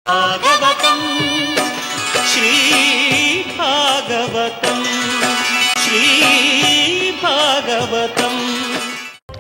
భాగవతం శ్రీ భాగవతం శ్రీ భాగవతం.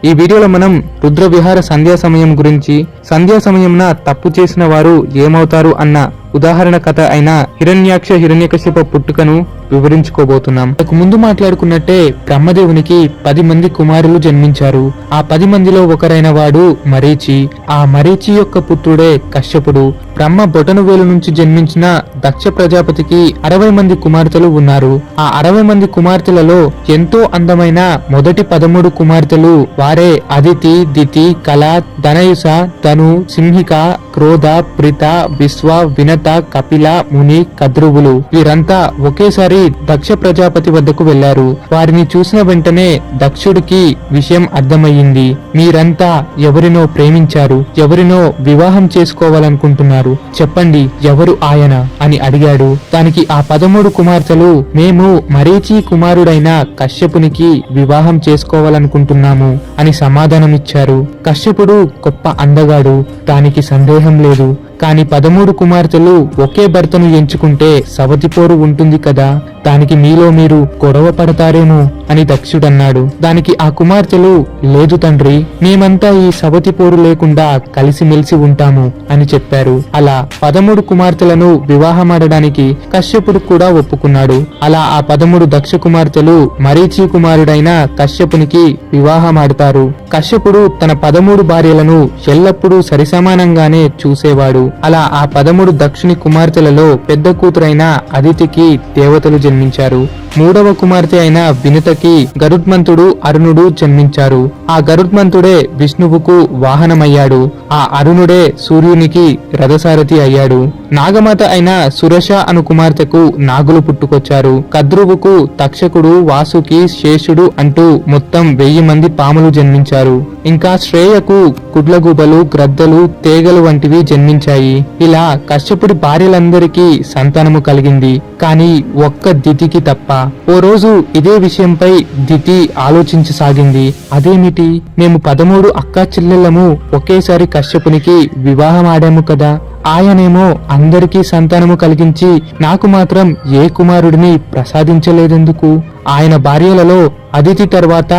ఈ వీడియోలో మనం రుద్ర విహార సంధ్యా సమయం గురించి, సంధ్యా సమయంన తప్పు చేసిన వారు ఏమవుతారు అన్న ఉదాహరణ కథ అయిన హిరణ్యాక్ష హిరణ్యకశిప పుట్టుకను వివరించుకోబోతున్నాం. ముందు మాట్లాడుకున్నట్టే బ్రహ్మదేవునికి 10 మంది కుమారులు జన్మించారు. ఆ 10 మందిలో ఒకరైన వాడు మరీచి. ఆ మరీచి యొక్క పుత్రుడే కశ్యపుడు. బ్రహ్మ బొటనవేలు నుంచి జన్మించిన దక్ష ప్రజాపతికి 60 మంది కుమార్తెలు ఉన్నారు. ఆ 60 మంది కుమార్తెలలో ఎంతో అందమైన మొదటి 13 కుమార్తెలు వారే అదితి, దితి, కళ, ధనయుస, ధను, సింహిక, క్రోధ, ప్రిత, విశ్వ, వినత, కపిల, ముని, కద్రువులు. వీరంతా ఒకేసారి దక్ష ప్రజాపతి వద్దకు వెళ్లారు. వారిని చూసిన వెంటనే దక్షుడికి విషయం అర్థమయ్యింది. మీరంతా ఎవరినో ప్రేమించారు, ఎవరినో వివాహం చేసుకోవాలనుకుంటున్నారు, చెప్పండి ఎవరు ఆయన అని అడిగాడు. దానికి ఆ 13 కుమార్తెలు, మేము మరీచి కుమారుడైన కశ్యపునికి వివాహం చేసుకోవాలనుకుంటున్నాము అని సమాధానమిచ్చారు. కశ్యపుడు గొప్ప అందగాడు, దానికి సందేహం లేదు. కాని 13 కుమార్తెలు ఒకే భర్తను ఎంచుకుంటే సవతిపోరు ఉంటుంది కదా, దానికి మీలో మీరు గొడవ పడతారేమో అని దక్షుడన్నాడు. దానికి ఆ కుమార్తెలు, లేదు తండ్రి, మేమంతా ఈ సవతిపోరు లేకుండా కలిసిమెలిసి ఉంటాము అని చెప్పారు. అలా 13 కుమార్తెలను వివాహమాడడానికి కశ్యపుడు కూడా ఒప్పుకున్నాడు. అలా ఆ 13 దక్ష కుమార్తెలు మరీచి కుమారుడైన కశ్యపునికి వివాహమాడతారు. కశ్యపుడు తన 13 భార్యలను ఎల్లప్పుడూ సరిసమానంగానే చూసేవాడు. అలా ఆ 13 దక్షుని కుమార్తెలలో పెద్ద కూతురైన అదితికి దేవతలు జన్మించారు. మూడవ కుమార్తె అయిన వినుతకి గరుత్మంతుడు, అరుణుడు జన్మించారు. ఆ గరుత్మంతుడే విష్ణువుకు వాహనమయ్యాడు. ఆ అరుణుడే సూర్యునికి రథసారథి అయ్యాడు. నాగమాత అయిన సురష అను కుమార్తెకు నాగులు పుట్టుకొచ్చారు. కద్రువుకు తక్షకుడు, వాసుకి, శేషుడు అంటూ మొత్తం 1000 మంది పాములు జన్మించారు. ఇంకా శ్రేయకు గుడ్లగూబలు, గ్రద్దలు, తేగలు వంటివి జన్మించాయి. ఇలా కశ్యపుడి భార్యలందరికీ సంతానము కలిగింది. కాని ఒక్క దితికి తప్ప. ఓ రోజు ఇదే విషయంపై దితి ఆలోచించసాగింది. అదేమిటి, మేము 13 అక్కా చెల్లెళ్ళము ఒకేసారి కశ్యపునికి వివాహం ఆడాము కదా, ఆయనేమో అందరికీ సంతానము కలిగించి నాకు మాత్రం ఏ కుమారుడిని ప్రసాదించలేదెందుకు? ఆయన భార్యలలో అదితి తర్వాత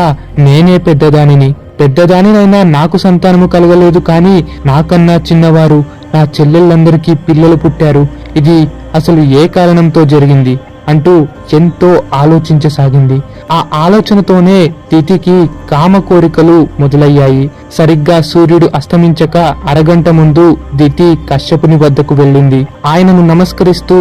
నేనే పెద్దదానినైనా నాకు సంతానము కలగలేదు, కానీ నాకన్నా చిన్నవారు నా చెల్లెళ్ళందరికీ పిల్లలు పుట్టారు. ఇది అసలు ఏ కారణంతో జరిగింది అంటూ ఎంతో ఆలోచించసాగింది. ఆ ఆలోచనతోనే దితికి కామ కోరికలు మొదలయ్యాయి. సరిగ్గా సూర్యుడు అస్తమించక అరగంట ముందు దితి కశ్యపుని వద్దకు వెళ్ళింది. ఆయనను నమస్కరిస్తూ,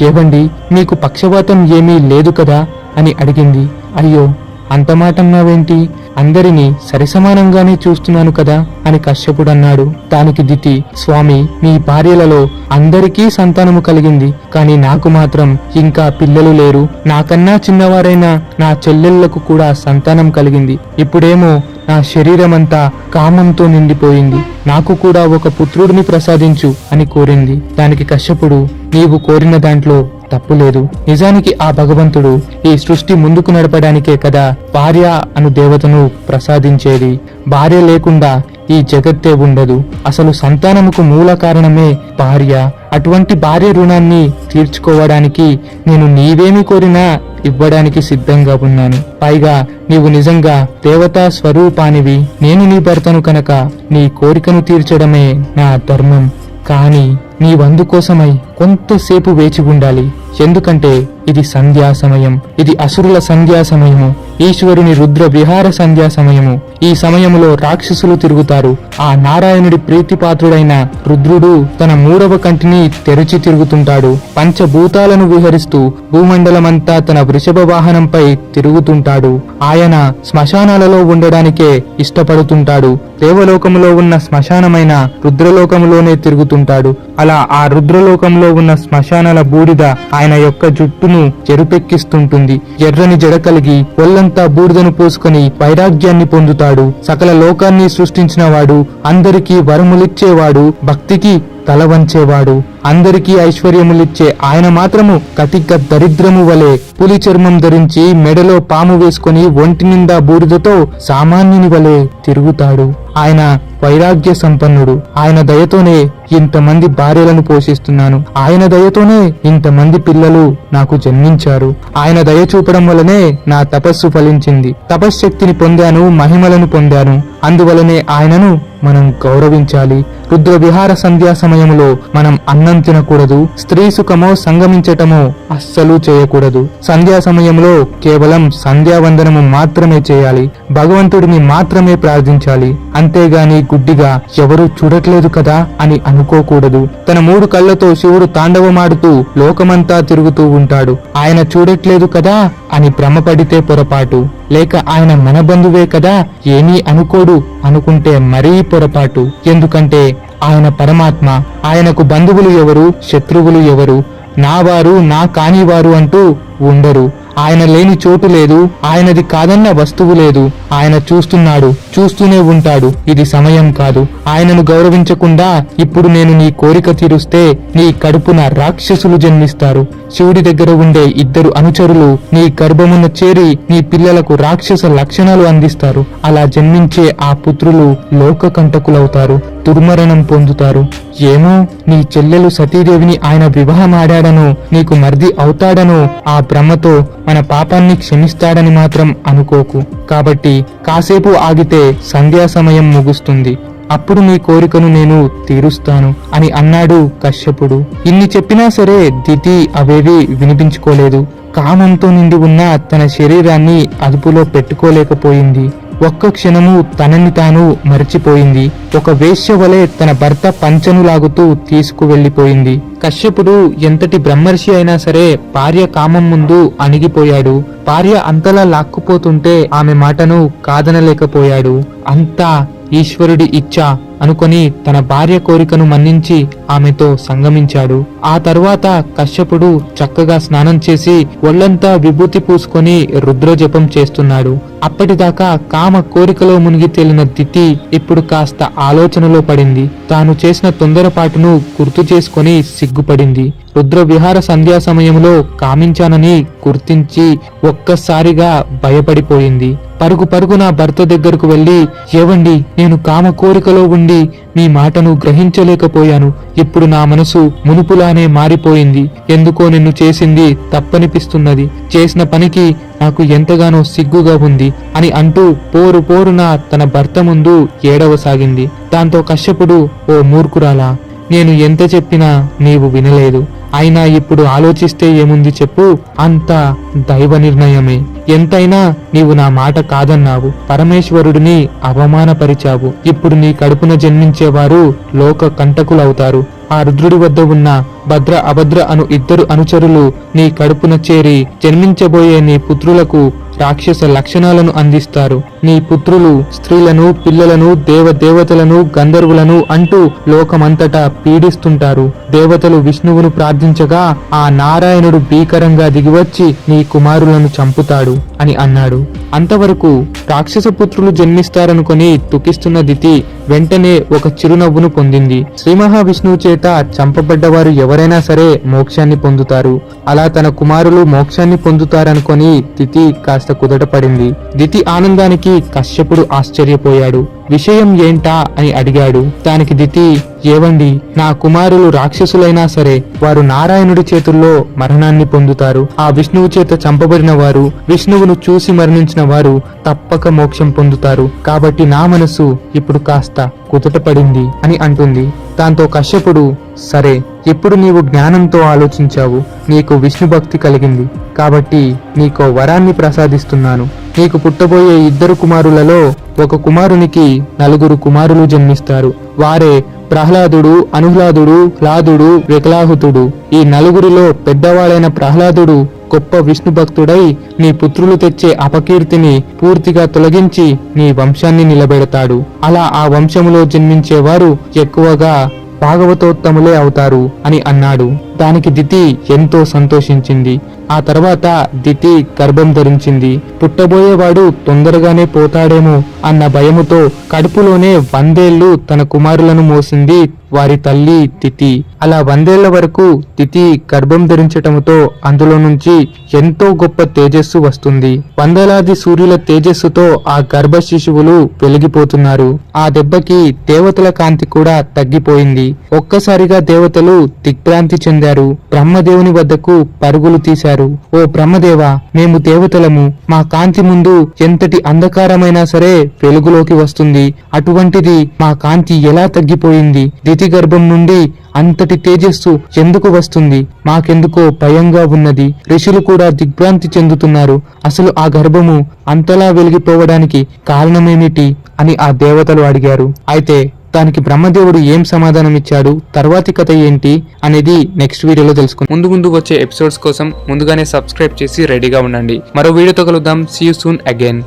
ఏవండి, మీకు పక్షవాతం ఏమీ లేదు కదా అని అడిగింది. అయ్యో, అంత మాట అన్నావేంటి? అందరినీ సరిసమానంగానే చూస్తున్నాను కదా అని కశ్యపుడు అన్నాడు. దానికి దితి, స్వామి, మీ భార్యలలో అందరికీ సంతానము కలిగింది, కానీ నాకు మాత్రం ఇంకా పిల్లలు లేరు. నాకన్నా చిన్నవారైన నా చెల్లెళ్లకు కూడా సంతానం కలిగింది. ఇప్పుడేమో నా శరీరమంతా కామంతో నిండిపోయింది. నాకు కూడా ఒక పుత్రుడిని ప్రసాదించు అని కోరింది. దానికి కశ్యపుడు, నీవు కోరిన దాంట్లో తప్పులేదు. నిజానికి ఆ భగవంతుడు ఈ సృష్టి ముందుకు నడపడానికే కదా భార్య అను దేవతను ప్రసాదించేది. భార్య లేకుండా ఈ జగత్తే ఉండదు. అసలు సంతానముకు మూల కారణమే భార్య. అటువంటి భార్య రుణాన్ని తీర్చుకోవడానికి నేను నీవేమి కోరినా ఇవ్వడానికి సిద్ధంగా ఉన్నాను. పైగా నీవు నిజంగా దేవతా స్వరూపానివి. నేను నీ భర్తను కనుక నీ కోరికను తీర్చడమే నా ధర్మం. కానీ నీవందుకోసమై కొంతసేపు వేచి ఉండాలి. ఎందుకంటే ఇది సంధ్యా సమయం. ఇది అసురుల సంధ్యా సమయము, ఈశ్వరుని రుద్ర విహార సంధ్యా సమయము. ఈ సమయములో రాక్షసులు తిరుగుతారు. ఆ నారాయణుడి ప్రీతిపాత్రుడైన రుద్రుడు తన 3వ కంటిని తెరిచి తిరుగుతుంటాడు. పంచభూతాలను విహరిస్తూ భూమండలమంతా తన వృషభ వాహనంపై తిరుగుతుంటాడు. ఆయన శ్మశానాలలో ఉండడానికే ఇష్టపడుతుంటాడు. దేవలోకములో ఉన్న శ్మశానమైన రుద్రలోకములోనే తిరుగుతుంటాడు. అలా ఆ రుద్రలోకంలో ఉన్న శ్మశానాల బూడిద ఆయన యొక్క జుట్టును చెరుపెక్కిస్తుంటుంది. ఎర్రని జడ కలిగి ఒళ్లంతా బూడిదను పోసుకొని వైరాగ్యాన్ని పొందుతాడు. సకల లోకాన్ని సృష్టించిన వాడు, అందరికీ వరములిచ్చేవాడు, భక్తికి తల వంచేవాడు. అందరికీ ఐశ్వర్యములిచ్చే ఆయన మాత్రము కటిక దరిద్రము వలె పులి చర్మం ధరించి మెడలో పాము వేసుకుని ఒంటి నిండా బూడిదతో సామాన్యుని వలె తిరుగుతాడు. ఆయన వైరాగ్య సంపన్నుడు. ఆయన దయతోనే ఇంతమంది భార్యలను పోషిస్తున్నాను. ఆయన దయతోనే ఇంతమంది పిల్లలు నాకు జన్మించారు. ఆయన దయ చూపడం వలనే నా తపస్సు ఫలించింది. తపశ్శక్తిని పొందాను, మహిమలను పొందాను. అందువలనే ఆయనను మనం గౌరవించాలి. రుద్ర విహార సంధ్యా సమయంలో మనం అన్నం తినకూడదు. స్త్రీ సుఖమో సంగమించటమో అస్సలు చేయకూడదు. సంధ్యా సమయంలో కేవలం సంధ్యావందనము మాత్రమే చేయాలి. భగవంతుడిని మాత్రమే ప్రార్థించాలి. అంతేగాని గుడ్డిగా ఎవరూ చూడట్లేదు కదా అని అనుకోకూడదు. తన 3 కళ్ళతో శివుడు తాండవమాడుతూ లోకమంతా తిరుగుతూ ఉంటాడు. ఆయన చూడట్లేదు కదా అని భ్రమపడితే పొరపాటు. లేక ఆయన మన బంధువే కదా ఏమీ అనుకోడు అనుకుంటే మరీ పొరపాటు. ఎందుకంటే ఆయన పరమాత్మ. ఆయనకు బంధువులు ఎవరు, శత్రువులు ఎవరు, నా వారు నా కానివారు అంటూ ఉండరు. ఆయన లేని చోటు లేదు. ఆయనది కాదన్న వస్తువు లేదు. ఆయన చూస్తున్నాడు, చూస్తూనే ఉంటాడు. ఇది సమయం కాదు. ఆయనను గౌరవించకుండా ఇప్పుడు నేను నీ కోరిక తీరుస్తే నీ కడుపున రాక్షసులు జన్మిస్తారు. శివుడి దగ్గర ఉండే 2 అనుచరులు నీ గర్భమున చేరి నీ పిల్లలకు రాక్షస లక్షణాలు అందిస్తారు. అలా జన్మించే ఆ పుత్రులు లోక కంటకులవుతారు, దుర్మరణం పొందుతారు. ఏమో నీ చెల్లెలు సతీదేవిని ఆయన వివాహమాడాడనో నీకు మర్ది అవుతాడనో ఆ భ్రమతో మన పాపాన్ని క్షమిస్తాడని మాత్రం అనుకోకు. కాబట్టి కాసేపు ఆగితే సంధ్యా సమయం ముగుస్తుంది. అప్పుడు నీ కోరికను నేను తీరుస్తాను అని అన్నాడు కశ్యపుడు. ఇన్ని చెప్పినా సరే దితి అవేవి వినిపించుకోలేదు. కామంతో నిండి ఉన్న తన శరీరాన్ని అదుపులో పెట్టుకోలేకపోయింది. ఒక్క క్షణము తనని తాను మరిచిపోయింది. ఒక వేశ్య వలె తన భర్త పంచను లాగుతూ తీసుకువెళ్లిపోయింది. కశ్యపుడు ఎంతటి బ్రహ్మర్షి అయినా సరే భార్య కామం ముందు అణిగిపోయాడు. భార్య అంతలా లాక్కుపోతుంటే ఆమె మాటను కాదనలేకపోయాడు. అంతా ఈశ్వరుడి ఇచ్చ అనుకొని తన భార్య కోరికను మన్నించి ఆమెతో సంగమించాడు. ఆ తరువాత కశ్యపుడు చక్కగా స్నానం చేసి ఒళ్లంతా విభూతి పూసుకొని రుద్రజపం చేస్తున్నాడు. అప్పటిదాకా కామ కోరికలో మునిగి తేలిన దితి ఇప్పుడు కాస్త ఆలోచనలో పడింది. తాను చేసిన తొందరపాటును గుర్తు చేసుకొని సిగ్గుపడింది. రుద్ర విహార సంధ్యా సమయంలో కామించానని గుర్తించి ఒక్కసారిగా భయపడిపోయింది. పరుగున భర్త దగ్గరకు వెళ్లి, ఏవండి, నేను కామ కోరికలో ఉండి మీ మాటను గ్రహించలేకపోయాను. ఇప్పుడు నా మనసు మునుపులానే మారిపోయింది. ఎందుకో నిన్ను చేసింది తప్పనిపిస్తున్నది. చేసిన పనికి నాకు ఎంతగానో సిగ్గుగా ఉంది అని అంటూ పోరున తన భర్త ముందు ఏడవసాగింది. దాంతో కశ్యపుడు, ఓ మూర్ఖురాలా, నేను ఎంత చెప్పినా నీవు వినలేదు. అయినా ఇప్పుడు ఆలోచిస్తే ఏముంది చెప్పు, అంతా దైవ నిర్ణయమే. ఎంతైనా నీవు నా మాట కాదన్నావు, పరమేశ్వరుడిని అవమానపరిచావు. ఇప్పుడు నీ కడుపున జన్మించేవారు లోక కంటకులవుతారు. ఆ రుద్రుడి వద్ద ఉన్న భద్ర అభద్ర అను 2 అనుచరులు నీ కడుపున చేరి జన్మించబోయే నీ పుత్రులకు రాక్షస లక్షణాలను అందిస్తారు. నీ పుత్రులు స్త్రీలను, పిల్లలను, దేవతలను, గంధర్వులను అంటూ లోకమంతటా పీడిస్తుంటారు. దేవతలు విష్ణువును ప్రార్థించగా ఆ నారాయణుడు భీకరంగా దిగివచ్చి నీ కుమారులను చంపుతాడు అని అన్నాడు. అంతవరకు రాక్షస పుత్రులు జన్మిస్తారనుకొని దుఃఖిస్తున్న దితి వెంటనే ఒక చిరునవ్వును పొందింది. శ్రీ మహావిష్ణువు చేత చంపబడ్డవారు ఎవరైనా సరే మోక్షాన్ని పొందుతారు. అలా తన కుమారులు మోక్షాన్ని పొందుతారనుకొని దితి కాస్త కుదటపడింది. దితి ఆనందానికి కశ్యపుడు ఆశ్చర్యపోయాడు. విషయం ఏంటా అని అడిగాడు. దానికి దితి, ఏవండి, నా కుమారులు రాక్షసులైనా సరే వారు నారాయణుడి చేతుల్లో మరణాన్ని పొందుతారు. ఆ విష్ణువు చేత చంపబడిన వారు, విష్ణువును చూసి మరణించిన వారు తప్పక మోక్షం పొందుతారు. కాబట్టి నా మనసు ఇప్పుడు కాస్త కుదుటపడింది అని అంటుంది. దాంతో కశ్యపుడు, సరే, ఇప్పుడు నీవు జ్ఞానంతో ఆలోచించావు. నీకు విష్ణు భక్తి కలిగింది కాబట్టి నీకో వరాన్ని ప్రసాదిస్తున్నాను. నీకు పుట్టబోయే 2 కుమారులలో ఒక కుమారునికి 4 కుమారులు జన్మిస్తారు. వారే ప్రహ్లాదుడు, అనుహ్లాదుడు, హ్లాదుడు, వికలాహుతుడు. ఈ 4 పెద్దవాడైన ప్రహ్లాదుడు గొప్ప విష్ణు భక్తుడై నీ పుత్రులు తెచ్చే అపకీర్తిని పూర్తిగా తొలగించి నీ వంశాన్ని నిలబెడతాడు. అలా ఆ వంశములో జన్మించేవారు ఎక్కువగా భాగవతోత్తములే అవుతారు అని అన్నాడు. దానికి దితి ఎంతో సంతోషించింది. ఆ తర్వాత దితి గర్భం ధరించింది. పుట్టబోయేవాడు తొందరగానే పోతాడేమో అన్న భయముతో కడుపులోనే 100 ఏళ్లు తన కుమారులను మోసింది వారి తల్లి తితి. అలా 100 ఏళ్ల వరకు తితి గర్భం ధరించటముతో అందులో నుంచి ఎంతో గొప్ప తేజస్సు వస్తుంది. వందలాది సూర్యుల తేజస్సుతో ఆ గర్భ శిశువులు వెలిగిపోతున్నారు. ఆ దెబ్బకి దేవతల కాంతి కూడా తగ్గిపోయింది. ఒక్కసారిగా దేవతలు దిగ్భ్రాంతి చెందారు. బ్రహ్మదేవుని వద్దకు పరుగులు తీశారు. ఓ బ్రహ్మదేవా, మేము దేవతలము. మా కాంతి ముందు ఎంతటి అంధకారమైనా సరే వెలుగులోకి వస్తుంది. అటువంటిది మా కాంతి ఎలా తగ్గిపోయింది? దితి గర్భం నుండి అంతటి తేజస్సు ఎందుకు వస్తుంది? మాకెందుకో భయంగా ఉన్నది. ఋషులు కూడా దిగ్భ్రాంతి చెందుతున్నారు. అసలు ఆ గర్భము అంతలా వెలిగిపోవడానికి కారణమేమిటి అని ఆ దేవతలు అడిగారు. అయితే దానికి బ్రహ్మదేవుడు ఏం సమాధానం ఇచ్చాడు, తర్వాతి కథ ఏంటి అనేది నెక్స్ట్ వీడియోలో తెలుసుకుందాం. ముందు వచ్చే ఎపిసోడ్స్ కోసం ముందుగానే సబ్స్క్రైబ్ చేసి రెడీగా ఉండండి. మరో వీడియోతో కలుద్దాం. See you soon again.